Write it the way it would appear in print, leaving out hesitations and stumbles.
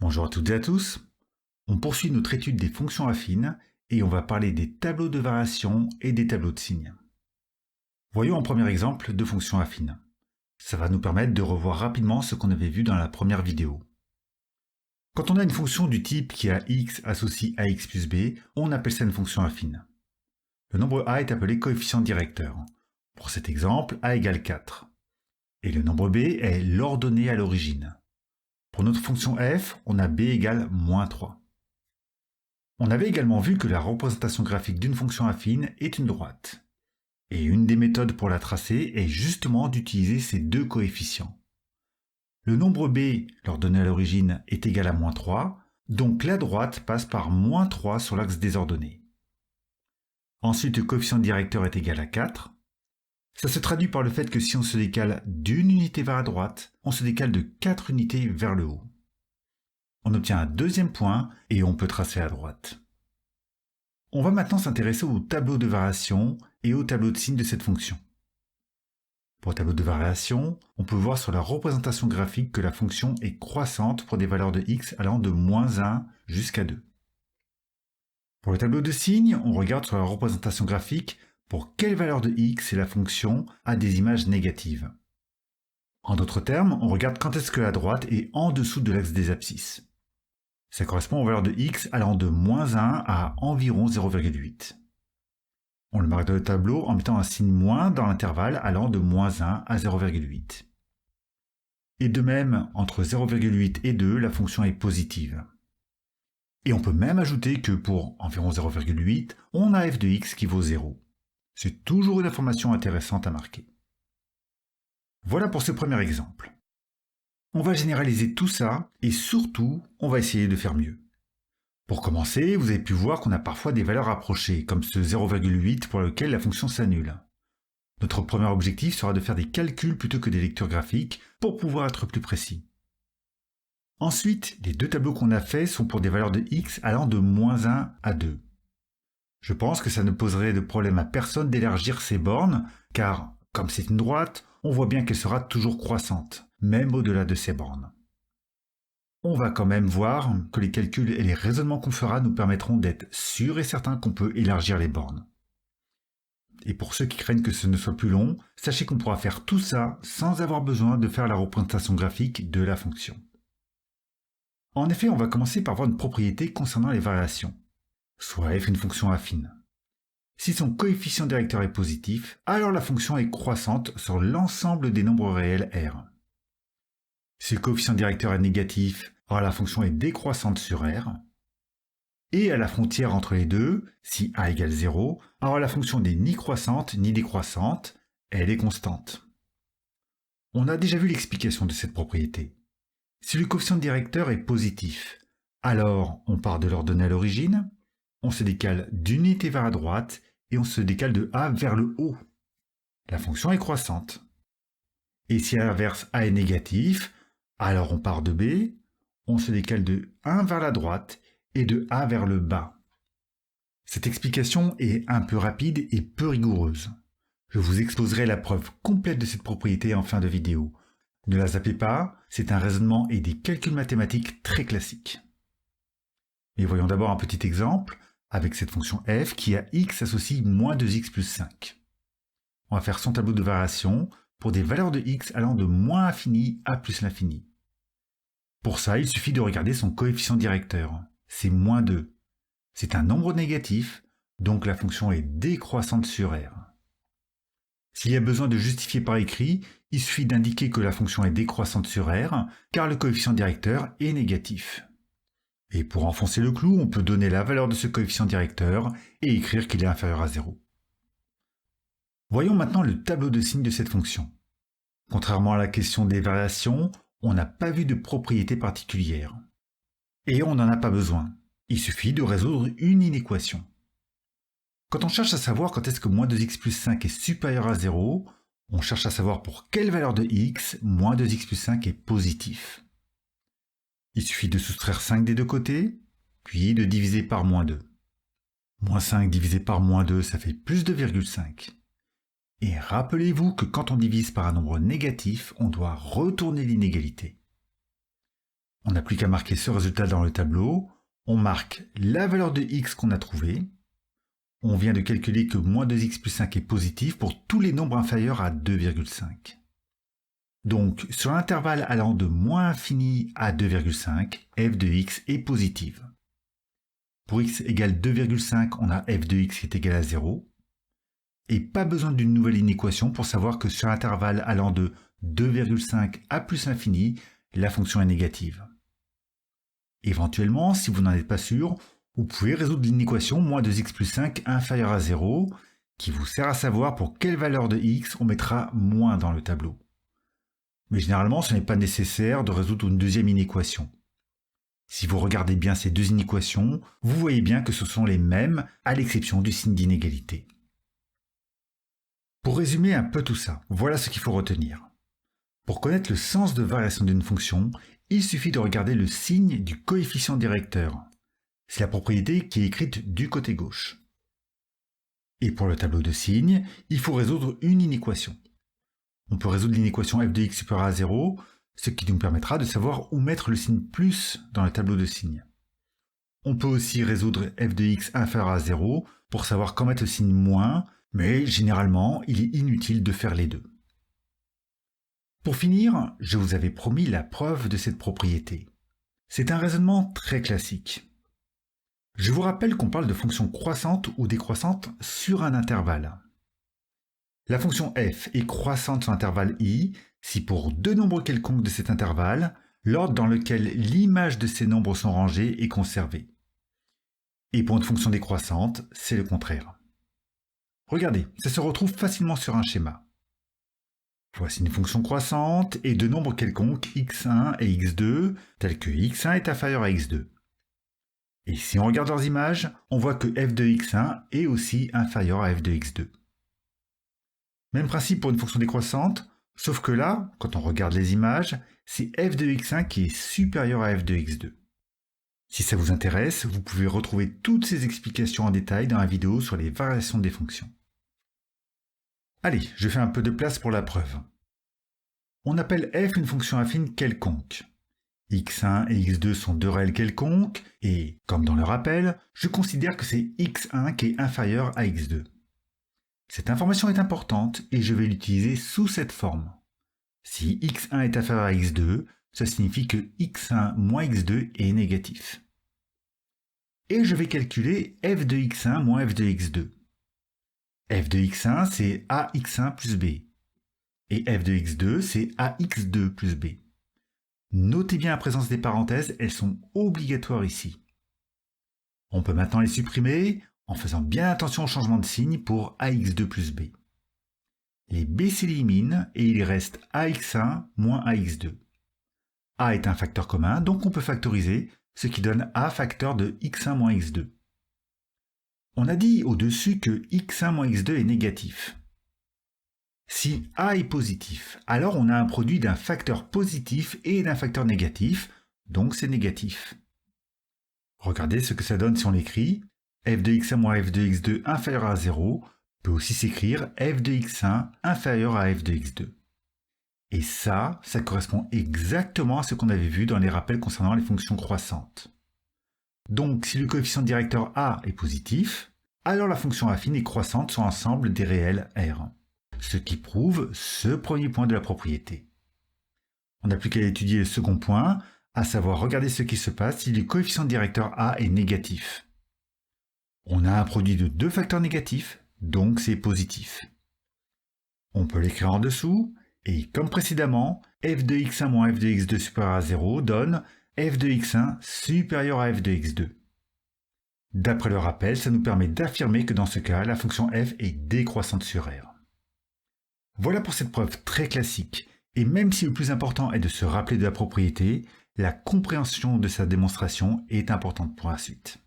Bonjour à toutes et à tous. On poursuit notre étude des fonctions affines et on va parler des tableaux de variation et des tableaux de signes. Voyons un premier exemple de fonction affine. Ça va nous permettre de revoir rapidement ce qu'on avait vu dans la première vidéo. Quand on a une fonction du type qui a x associe à x plus b, on appelle ça une fonction affine. Le nombre a est appelé coefficient directeur. Pour cet exemple, a égale 4. Et le nombre b est l'ordonnée à l'origine. Pour notre fonction f, on a b égale moins 3. On avait également vu que la représentation graphique d'une fonction affine est une droite. Et une des méthodes pour la tracer est justement d'utiliser ces deux coefficients. Le nombre b, leur donné à l'origine, est égal à moins 3, donc la droite passe par moins 3 sur l'axe des ordonnées. Ensuite, le coefficient directeur est égal à 4. Ça se traduit par le fait que si on se décale d'une unité vers la droite, on se décale de 4 unités vers le haut. On obtient un deuxième point et on peut tracer à droite. On va maintenant s'intéresser au tableau de variation et au tableau de signes de cette fonction. Pour le tableau de variation, on peut voir sur la représentation graphique que la fonction est croissante pour des valeurs de x allant de moins 1 jusqu'à 2. Pour le tableau de signes, on regarde sur la représentation graphique pour quelle valeur de x la fonction a des images négatives. En d'autres termes, on regarde quand est-ce que la droite est en dessous de l'axe des abscisses. Ça correspond aux valeurs de x allant de moins 1 à environ 0,8. On le marque dans le tableau en mettant un signe moins dans l'intervalle allant de moins 1 à 0,8. Et de même, entre 0,8 et 2, la fonction est positive. Et on peut même ajouter que pour environ 0,8, on a f de x qui vaut 0. C'est toujours une information intéressante à marquer. Voilà pour ce premier exemple. On va généraliser tout ça et surtout, on va essayer de faire mieux. Pour commencer, vous avez pu voir qu'on a parfois des valeurs approchées, comme ce 0,8 pour lequel la fonction s'annule. Notre premier objectif sera de faire des calculs plutôt que des lectures graphiques pour pouvoir être plus précis. Ensuite, les deux tableaux qu'on a faits sont pour des valeurs de x allant de moins 1 à 2. Je pense que ça ne poserait de problème à personne d'élargir ces bornes, car, comme c'est une droite, on voit bien qu'elle sera toujours croissante, même au-delà de ces bornes. On va quand même voir que les calculs et les raisonnements qu'on fera nous permettront d'être sûrs et certains qu'on peut élargir les bornes. Et pour ceux qui craignent que ce ne soit plus long, sachez qu'on pourra faire tout ça sans avoir besoin de faire la représentation graphique de la fonction. En effet, on va commencer par voir une propriété concernant les variations. Soit f est une fonction affine. Si son coefficient directeur est positif, alors la fonction est croissante sur l'ensemble des nombres réels R. Si le coefficient directeur est négatif, alors la fonction est décroissante sur R. Et à la frontière entre les deux, si a égale 0, alors la fonction n'est ni croissante ni décroissante, elle est constante. On a déjà vu l'explication de cette propriété. Si le coefficient directeur est positif, alors on part de l'ordonnée à l'origine, on se décale d'une unité vers la droite et on se décale de a vers le haut. La fonction est croissante. Et si à l'inverse a est négatif, alors on part de b, on se décale de 1 vers la droite et de a vers le bas. Cette explication est un peu rapide et peu rigoureuse. Je vous exposerai la preuve complète de cette propriété en fin de vidéo. Ne la zappez pas, c'est un raisonnement et des calculs mathématiques très classiques. Mais voyons d'abord un petit exemple avec cette fonction f qui à x associe moins 2x plus 5. On va faire son tableau de variation pour des valeurs de x allant de moins infini à plus l'infini. Pour ça, il suffit de regarder son coefficient directeur. C'est moins 2. C'est un nombre négatif, donc la fonction est décroissante sur R. S'il y a besoin de justifier par écrit, il suffit d'indiquer que la fonction est décroissante sur R, car le coefficient directeur est négatif. Et pour enfoncer le clou, on peut donner la valeur de ce coefficient directeur et écrire qu'il est inférieur à 0. Voyons maintenant le tableau de signes de cette fonction. Contrairement à la question des variations, on n'a pas vu de propriété particulière. Et on n'en a pas besoin. Il suffit de résoudre une inéquation. Quand on cherche à savoir quand est-ce que moins 2x plus 5 est supérieur à 0, on cherche à savoir pour quelle valeur de x, moins 2x plus 5 est positif. Il suffit de soustraire 5 des deux côtés, puis de diviser par moins 2. Moins 5 divisé par moins 2, ça fait plus 2,5. Et rappelez-vous que quand on divise par un nombre négatif, on doit retourner l'inégalité. On n'a plus qu'à marquer ce résultat dans le tableau. On marque la valeur de x qu'on a trouvée. On vient de calculer que moins 2x plus 5 est positif pour tous les nombres inférieurs à 2,5. Donc, sur l'intervalle allant de moins infini à 2,5, f de x est positive. Pour x égale 2,5, on a f de x qui est égal à 0. Et pas besoin d'une nouvelle inéquation pour savoir que sur l'intervalle allant de 2,5 à plus infini, la fonction est négative. Éventuellement, si vous n'en êtes pas sûr, vous pouvez résoudre l'inéquation moins 2x plus 5 inférieur à 0, qui vous sert à savoir pour quelle valeur de x on mettra moins dans le tableau. Mais généralement, ce n'est pas nécessaire de résoudre une deuxième inéquation. Si vous regardez bien ces deux inéquations, vous voyez bien que ce sont les mêmes, à l'exception du signe d'inégalité. Pour résumer un peu tout ça, voilà ce qu'il faut retenir. Pour connaître le sens de variation d'une fonction, il suffit de regarder le signe du coefficient directeur. C'est la propriété qui est écrite du côté gauche. Et pour le tableau de signes, il faut résoudre une inéquation. On peut résoudre l'inéquation f de x supérieur à 0, ce qui nous permettra de savoir où mettre le signe plus dans le tableau de signes. On peut aussi résoudre f de x inférieur à 0 pour savoir quand mettre le signe moins, mais généralement, il est inutile de faire les deux. Pour finir, je vous avais promis la preuve de cette propriété. C'est un raisonnement très classique. Je vous rappelle qu'on parle de fonctions croissantes ou décroissantes sur un intervalle. La fonction f est croissante sur l'intervalle i si pour deux nombres quelconques de cet intervalle, l'ordre dans lequel l'image de ces nombres sont rangées est conservée. Et pour une fonction décroissante, c'est le contraire. Regardez, ça se retrouve facilement sur un schéma. Voici une fonction croissante et deux nombres quelconques x1 et x2, tels que x1 est inférieur à x2. Et si on regarde leurs images, on voit que f de x1 est aussi inférieur à f de x2. Même principe pour une fonction décroissante, sauf que là, quand on regarde les images, c'est f de x1 qui est supérieur à f de x2. Si ça vous intéresse, vous pouvez retrouver toutes ces explications en détail dans la vidéo sur les variations des fonctions. Allez, je fais un peu de place pour la preuve. On appelle f une fonction affine quelconque. x1 et x2 sont deux réels quelconques, et, comme dans le rappel, je considère que c'est x1 qui est inférieur à x2. Cette information est importante et je vais l'utiliser sous cette forme. Si x1 est inférieur à x2, ça signifie que x1 moins x2 est négatif. Et je vais calculer f de x1 moins f de x2. f de x1 c'est ax1 plus b. Et f de x2 c'est ax2 plus b. Notez bien la présence des parenthèses, elles sont obligatoires ici. On peut maintenant les supprimer en faisant bien attention au changement de signe pour ax2 plus b. Les b s'éliminent et il reste ax1 moins ax2. A est un facteur commun, donc on peut factoriser, ce qui donne a facteur de x1 moins x2. On a dit au-dessus que x1 moins x2 est négatif. Si a est positif, alors on a un produit d'un facteur positif et d'un facteur négatif, donc c'est négatif. Regardez ce que ça donne si on l'écrit. f de x1 moins f de x2 inférieur à 0 peut aussi s'écrire f de x1 inférieur à f de x2. Et ça correspond exactement à ce qu'on avait vu dans les rappels concernant les fonctions croissantes. Donc si le coefficient directeur a est positif, alors la fonction affine est croissante sur l'ensemble des réels R. Ce qui prouve ce premier point de la propriété. On n'a plus qu'à étudier le second point, à savoir regarder ce qui se passe si le coefficient directeur a est négatif. On a un produit de deux facteurs négatifs, donc c'est positif. On peut l'écrire en dessous, et comme précédemment, f de x1 moins f de x2 supérieur à 0 donne f de x1 supérieur à f de x2. D'après le rappel, ça nous permet d'affirmer que dans ce cas, la fonction f est décroissante sur R. Voilà pour cette preuve très classique, et même si le plus important est de se rappeler de la propriété, la compréhension de sa démonstration est importante pour la suite.